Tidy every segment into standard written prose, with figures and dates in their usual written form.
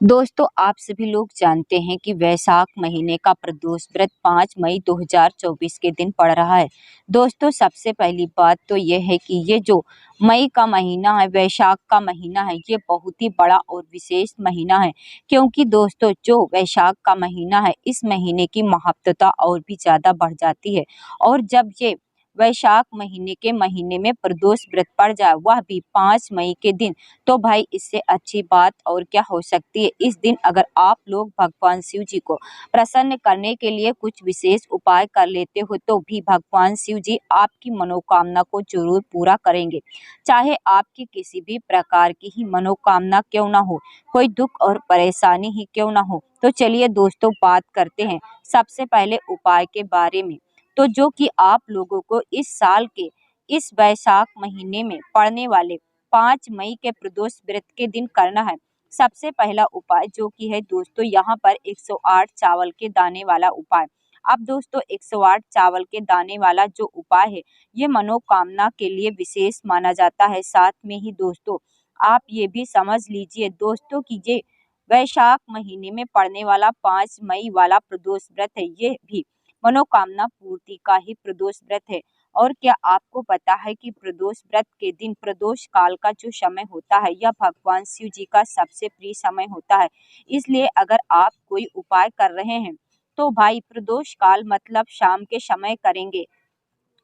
दोस्तों, आप सभी लोग जानते हैं कि वैशाख महीने का प्रदोष व्रत 5 मई 2024 के दिन पड़ रहा है। दोस्तों, सबसे पहली बात तो ये है कि ये जो मई का महीना है, वैशाख का महीना है, ये बहुत ही बड़ा और विशेष महीना है। क्योंकि दोस्तों, जो वैशाख का महीना है, इस महीने की महत्वता और भी ज़्यादा बढ़ जाती है। और जब ये वैशाख महीने में प्रदोष व्रत पड़ जाए, वह भी 5 मई के दिन, तो भाई इससे अच्छी बात और क्या हो सकती है। इस दिन अगर आप लोग भगवान शिव जी को प्रसन्न करने के लिए कुछ विशेष उपाय कर लेते हो, तो भी भगवान शिव जी आपकी मनोकामना को जरूर पूरा करेंगे। चाहे आपकी किसी भी प्रकार की ही मनोकामना क्यों ना हो, कोई दुख और परेशानी ही क्यों ना हो। तो चलिए दोस्तों, बात करते हैं सबसे पहले उपाय के बारे में। तो जो कि आप लोगों को इस साल के इस वैशाख महीने में पड़ने वाले 5 मई के प्रदोष व्रत के दिन करना है। सबसे पहला उपाय जो कि है दोस्तों, यहाँ पर 108 चावल के दाने वाला उपाय। अब दोस्तों, 108 चावल के दाने वाला जो उपाय है, ये मनोकामना के लिए विशेष माना जाता है। साथ में ही दोस्तों, आप ये भी समझ लीजिए दोस्तों कि ये वैशाख महीने में पड़ने वाला 5 मई वाला प्रदोष व्रत है, ये भी मनोकामना पूर्ति का ही प्रदोष व्रत है। और क्या आपको पता है कि प्रदोष व्रत के दिन प्रदोष काल का जो समय होता है, यह भगवान शिव जी का सबसे प्रिय समय होता है। इसलिए अगर आप कोई उपाय कर रहे हैं, तो भाई प्रदोष काल मतलब शाम के समय करेंगे,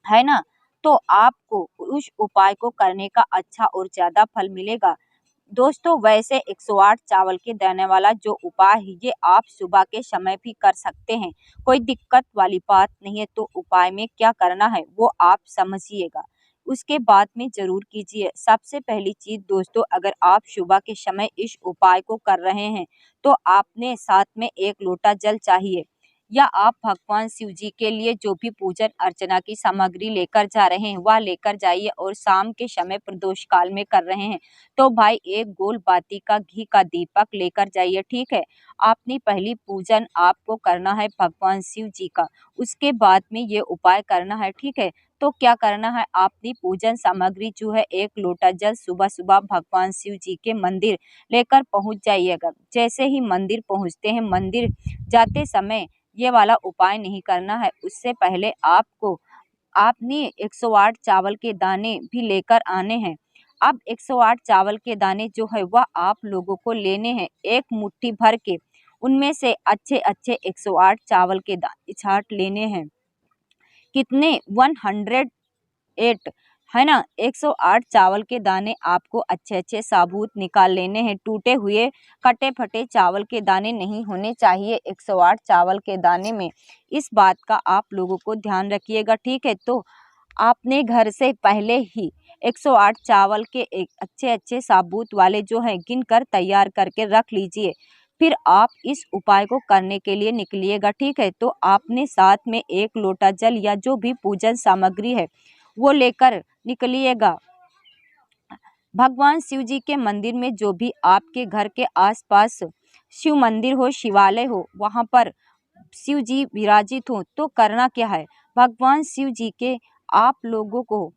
है ना। तो आपको उस उपाय को करने का अच्छा और ज्यादा फल मिलेगा। दोस्तों, वैसे 108 चावल के दाने वाला जो उपाय है, ये आप सुबह के समय भी कर सकते हैं। कोई दिक्कत वाली बात नहीं है। तो उपाय में क्या करना है वो आप समझिएगा, उसके बाद में जरूर कीजिए। सबसे पहली चीज दोस्तों, अगर आप सुबह के समय इस उपाय को कर रहे हैं, तो आपने साथ में 1 लोटा जल चाहिए, या आप भगवान शिव जी के लिए जो भी पूजन अर्चना की सामग्री लेकर जा रहे हैं, वह लेकर जाइए। और शाम के समय प्रदोष काल में कर रहे हैं, तो भाई 1 गोल बाती का घी का दीपक लेकर जाइए, ठीक है। अपनी पहली पूजन आपको करना है भगवान शिव जी का, उसके बाद में ये उपाय करना है, ठीक है। तो क्या करना है, अपनी पूजन सामग्री जो है 1 लोटा जल सुबह सुबह भगवान शिव जी के मंदिर लेकर पहुंच जाइएगा। जैसे ही मंदिर पहुंचते हैं, मंदिर जाते समय ये वाला उपाय नहीं करना है। उससे पहले आपको आपने 108 चावल के दाने भी लेकर आने हैं। अब 108 चावल के दाने जो है, वह आप लोगों को लेने हैं 1 मुट्ठी भर के। उनमें से अच्छे अच्छे 108 चावल के दाने छांट लेने हैं। कितने? 108, है ना। 108 चावल के दाने आपको अच्छे अच्छे साबुत निकाल लेने हैं। टूटे हुए कटे फटे चावल के दाने नहीं होने चाहिए 108 चावल के दाने में। इस बात का आप लोगों को ध्यान रखिएगा, ठीक है। तो आपने घर से पहले ही 108 चावल के एक अच्छे अच्छे साबुत वाले जो है गिन कर तैयार करके रख लीजिए। फिर आप इस उपाय को करने के लिए निकलिएगा, ठीक है। तो आपने साथ में 1 लोटा जल या जो भी पूजन सामग्री है वो लेकर निकलिएगा। भगवान शिव जी के मंदिर में, जो भी आपके घर के आसपास शिव मंदिर हो, शिवालय हो, वहाँ पर शिव जी विराजित हो, तो करना क्या है, भगवान शिव जी के आप लोगों को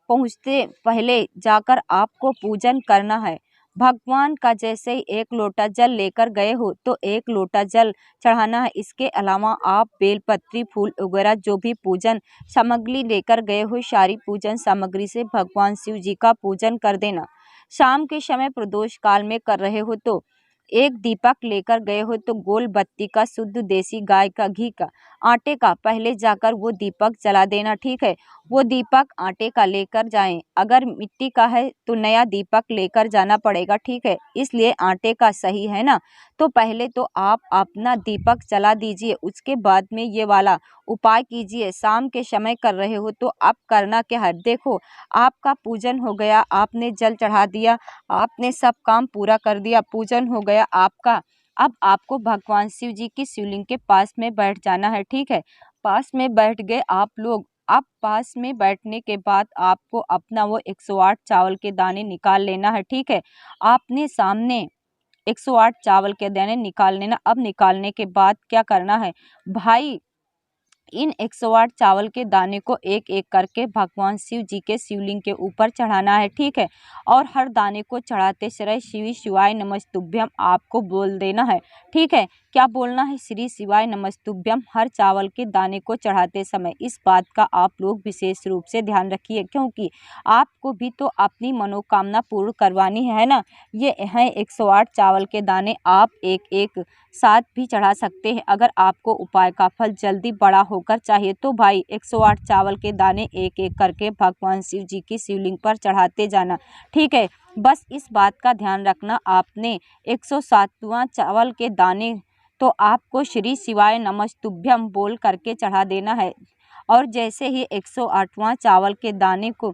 पहुँचते पहले जाकर आपको पूजन करना है। भगवान का जैसे ही 1 लोटा जल लेकर गए हो, तो 1 लोटा जल चढ़ाना है। इसके अलावा आप बेलपत्री, फूल वगैरह जो भी पूजन सामग्री लेकर गए हो, सारी पूजन सामग्री से भगवान शिव जी का पूजन कर देना। शाम के समय प्रदोष काल में कर रहे हो, तो 1 दीपक लेकर गए हो, तो गोल बत्ती का शुद्ध देसी गाय का घी का आटे का पहले जाकर वो दीपक जला देना, ठीक है। वो दीपक आटे का लेकर जाएं। अगर मिट्टी का है तो नया दीपक लेकर जाना पड़ेगा, ठीक है। इसलिए आटे का सही है ना। तो पहले तो आप अपना दीपक जला दीजिए, उसके बाद में ये वाला उपाय कीजिए। शाम के समय कर रहे हो, तो अब करना क्या है, देखो आपका पूजन हो गया, आपने जल चढ़ा दिया, आपने सब काम पूरा कर दिया, पूजन हो गया आपका। अब आपको भगवान शिव जी की शिवलिंग के पास में बैठ जाना है, ठीक है। पास में बैठ गए आप लोग। अब पास में बैठने के बाद आपको अपना वो 108 चावल के दाने निकाल लेना है, ठीक है। आपने सामने 108 चावल के दाने निकाल लेना। अब निकालने के बाद क्या करना है भाई, इन 108 चावल के दाने को एक एक करके भगवान शिव जी के शिवलिंग के ऊपर चढ़ाना है, ठीक है। और हर दाने को चढ़ाते समय श्री शिवाय नमस्तुभ्यम आपको बोल देना है, ठीक है। क्या बोलना है? श्री शिवाय नमस्तुभ्यम हर चावल के दाने को चढ़ाते समय। इस बात का आप लोग विशेष रूप से ध्यान रखिए, क्योंकि आपको भी तो अपनी मनोकामना पूर्ण करवानी है ना। ये हैं 108 चावल के दाने, आप एक एक साथ भी चढ़ा सकते हैं। अगर आपको उपाय का फल जल्दी बड़ा होकर चाहिए तो भाई 108 चावल के दाने एक एक करके भगवान शिव जी की शिवलिंग पर चढ़ाते जाना, ठीक है। बस इस बात का ध्यान रखना, आपने 107वां चावल के दाने तो आपको श्री शिवाय नमस्तुभ्यम बोल करके चढ़ा देना है। और जैसे ही 108वां चावल के दाने को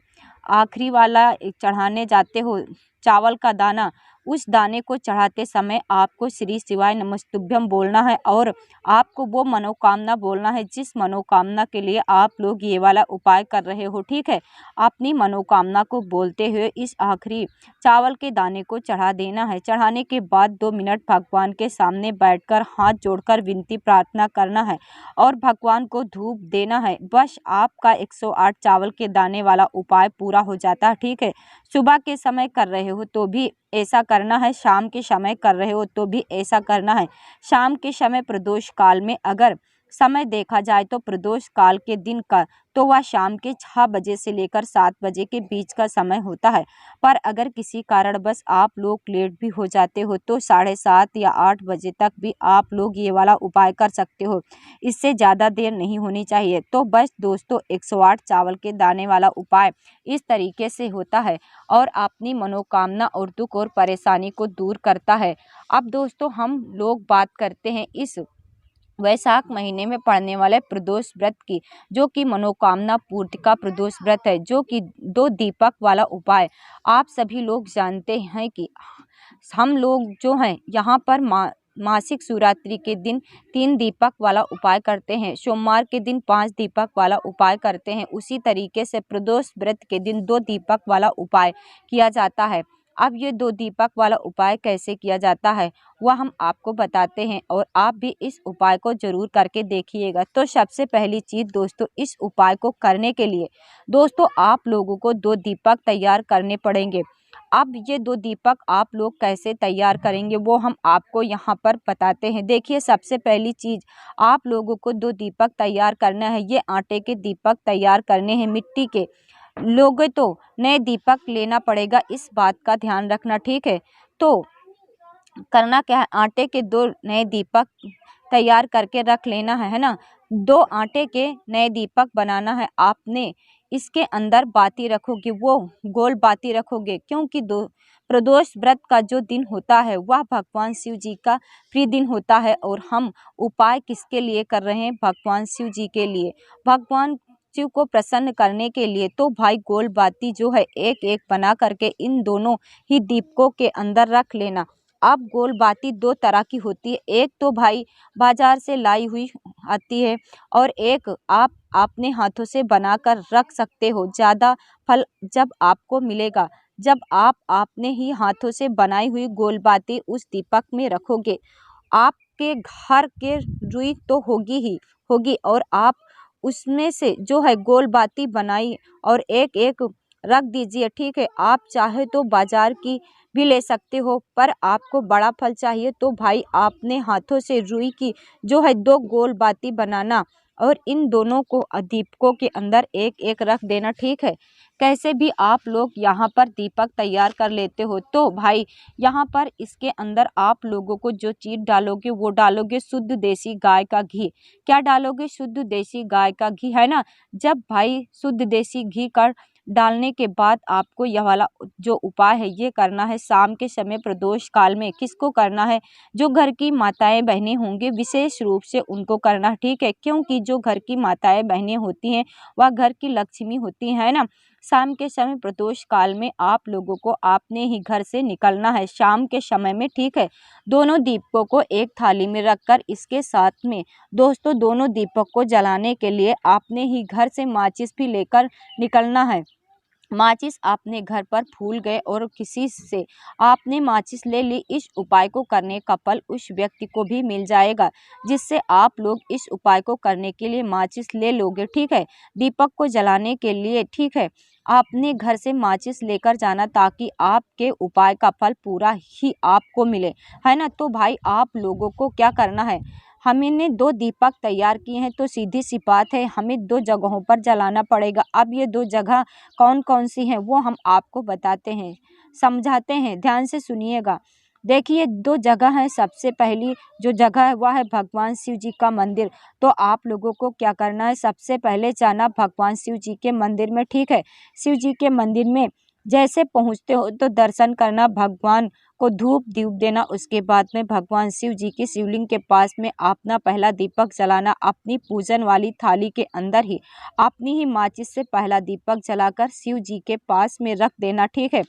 आखिरी वाला चढ़ाने जाते हो चावल का दाना, उस दाने को चढ़ाते समय आपको श्री शिवाय नमस्तुभ्यम बोलना है और आपको वो मनोकामना बोलना है जिस मनोकामना के लिए आप लोग ये वाला उपाय कर रहे हो, ठीक है। अपनी मनोकामना को बोलते हुए इस आखिरी चावल के दाने को चढ़ा देना है। चढ़ाने के बाद 2 मिनट भगवान के सामने बैठकर हाथ जोड़कर विनती प्रार्थना करना है और भगवान को धूप देना है। बस आपका 108 चावल के दाने वाला उपाय पूरा हो जाता है, ठीक है। सुबह के समय कर रहे हो तो भी ऐसा करना है, शाम के समय कर रहे हो तो भी ऐसा करना है। शाम के समय प्रदोष काल में अगर समय देखा जाए तो प्रदोष काल के दिन का तो वह शाम के 6 बजे से लेकर 7 बजे के बीच का समय होता है। पर अगर किसी कारण बस आप लोग लेट भी हो जाते हो तो 7:30 या 8 बजे तक भी आप लोग ये वाला उपाय कर सकते हो। इससे ज़्यादा देर नहीं होनी चाहिए। तो बस दोस्तों 108 चावल के दाने वाला उपाय इस तरीके से होता है और अपनी मनोकामना और दुख और परेशानी को दूर करता है। अब दोस्तों हम लोग बात करते हैं इस वैशाख महीने में पड़ने वाले प्रदोष व्रत की, जो कि मनोकामना पूर्ति का प्रदोष व्रत है, जो कि 2 दीपक वाला उपाय। आप सभी लोग जानते हैं कि हम लोग जो हैं यहाँ पर मासिक शिवरात्रि के दिन 3 दीपक वाला उपाय करते हैं, सोमवार के दिन 5 दीपक वाला उपाय करते हैं। उसी तरीके से प्रदोष व्रत के दिन 2 दीपक वाला उपाय किया जाता है। अब ये 2 दीपक वाला उपाय कैसे किया जाता है वह हम आपको बताते हैं और आप भी इस उपाय को जरूर करके देखिएगा। तो सबसे पहली चीज़ दोस्तों, इस उपाय को करने के लिए दोस्तों आप लोगों को 2 दीपक तैयार करने पड़ेंगे। अब ये 2 दीपक आप लोग कैसे तैयार करेंगे वो हम आपको यहाँ पर बताते हैं। देखिए, सबसे पहली चीज़ आप लोगों को 2 दीपक तैयार करना है। ये आटे के दीपक तैयार करने हैं, मिट्टी के लोगे तो नए दीपक लेना पड़ेगा, इस बात का ध्यान रखना, ठीक है। तो करना क्या है, आटे के 2 नए दीपक तैयार करके रख लेना है ना। 2 आटे के नए दीपक बनाना है आपने। इसके अंदर बाती रखोगे, वो गोल बाती रखोगे, क्योंकि प्रदोष व्रत का जो दिन होता है वह भगवान शिव जी का प्रिय दिन होता है। और हम उपाय किसके लिए कर रहे हैं? भगवान शिव जी के लिए, भगवान शिव को प्रसन्न करने के लिए। तो भाई गोल बाती जो है एक एक बना करके इन दोनों ही दीपकों के अंदर रख लेना। अब गोल बाती 2 तरह की होती है, एक तो भाई बाजार से लाई हुई आती है और एक आप अपने हाथों से बनाकर रख सकते हो। ज़्यादा फल जब आपको मिलेगा जब आप अपने ही हाथों से बनाई हुई गोल बाती उस दीपक में रखोगे। आपके घर के रुई तो होगी ही होगी और आप उसमें से जो है गोल बाती बनाई और एक एक रख दीजिए, ठीक है। आप चाहे तो बाजार की भी ले सकते हो, पर आपको बड़ा फल चाहिए तो भाई आपने हाथों से रुई की जो है 2 गोल बाती बनाना और इन दोनों को दीपकों के अंदर एक एक रख देना, ठीक है। कैसे भी आप लोग यहाँ पर दीपक तैयार कर लेते हो। तो भाई यहाँ पर इसके अंदर आप लोगों को जो चीज़ डालोगे वो डालोगे शुद्ध देसी गाय का घी। क्या डालोगे? शुद्ध देसी गाय का घी, है ना। जब भाई शुद्ध देसी घी का डालने के बाद आपको यह वाला जो उपाय है ये करना है शाम के समय प्रदोष काल में। किसको करना है? जो घर की माताएं बहनें होंगी विशेष रूप से उनको करना, ठीक है। क्योंकि जो घर की माताएं बहनें होती हैं वह घर की लक्ष्मी होती है ना। शाम के समय प्रदोष काल में आप लोगों को अपने ही घर से निकलना है शाम के समय में, ठीक है। दोनों दीपकों को एक थाली में रखकर इसके साथ में दोस्तों दोनों दीपक को जलाने के लिए आपने ही घर से माचिस भी लेकर निकलना है। माचिस आपने घर पर भूल गए और किसी से आपने माचिस ले ली, इस उपाय को करने का फल उस व्यक्ति को भी मिल जाएगा जिससे आप लोग इस उपाय को करने के लिए माचिस ले लोगे। ठीक है, दीपक को जलाने के लिए, ठीक है, आपने घर से माचिस लेकर जाना ताकि आपके उपाय का फल पूरा ही आपको मिले, है ना। तो भाई आप लोगों को क्या करना है, हमने 2 दीपक तैयार किए हैं, तो सीधी सी बात है हमें 2 जगहों पर जलाना पड़ेगा। अब ये 2 जगह कौन कौन सी हैं वो हम आपको बताते हैं, समझाते हैं, ध्यान से सुनिएगा। देखिए 2 जगह है, सबसे पहली जो जगह है वह है भगवान शिव जी का मंदिर। तो आप लोगों को क्या करना है, सबसे पहले जाना भगवान शिव जी के मंदिर में। ठीक है, शिव जी के मंदिर में जैसे पहुंचते हो तो दर्शन करना, भगवान को धूप दीप देना, उसके बाद में भगवान शिव जी की शिवलिंग के पास में अपना पहला दीपक जलाना, अपनी पूजन वाली थाली के अंदर ही अपनी ही माचिस से पहला दीपक जलाकर शिव जी के पास में रख देना। ठीक है,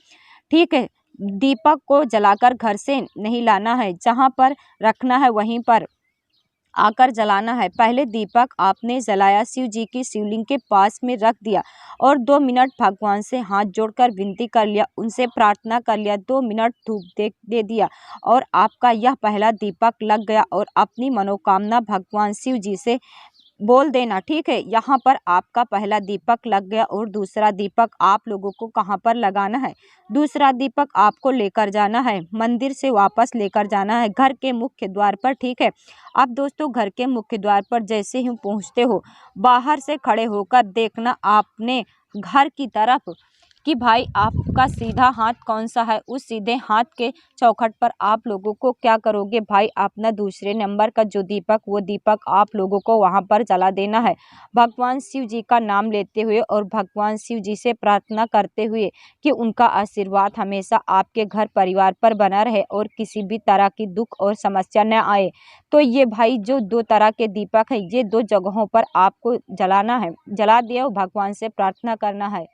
ठीक है, दीपक को जलाकर घर से नहीं लाना है, जहाँ पर रखना है वहीं पर आकर जलाना है। पहले दीपक आपने जलाया, शिव जी की शिवलिंग के पास में रख दिया और 2 मिनट भगवान से हाथ जोड़कर विनती कर लिया, उनसे प्रार्थना कर लिया, 2 मिनट धूप दे दिया और आपका यह पहला दीपक लग गया और अपनी मनोकामना भगवान शिव जी से बोल देना। ठीक है, यहाँ पर आपका पहला दीपक लग गया और दूसरा दीपक आप लोगों को कहाँ पर लगाना है, दूसरा दीपक आपको लेकर जाना है, मंदिर से वापस लेकर जाना है घर के मुख्य द्वार पर। ठीक है, अब दोस्तों घर के मुख्य द्वार पर जैसे ही पहुँचते हो, बाहर से खड़े होकर देखना आपने घर की तरफ कि भाई आपका सीधा हाथ कौन सा है, उस सीधे हाथ के चौखट पर आप लोगों को क्या करोगे भाई, अपना दूसरे नंबर का जो दीपक, वो दीपक आप लोगों को वहां पर जला देना है, भगवान शिव जी का नाम लेते हुए और भगवान शिव जी से प्रार्थना करते हुए कि उनका आशीर्वाद हमेशा आपके घर परिवार पर बना रहे और किसी भी तरह की दुख और समस्या न आए। तो ये भाई जो 2 तरह के दीपक है, ये 2 जगहों पर आपको जलाना है, जला दिया और भगवान से प्रार्थना करना है।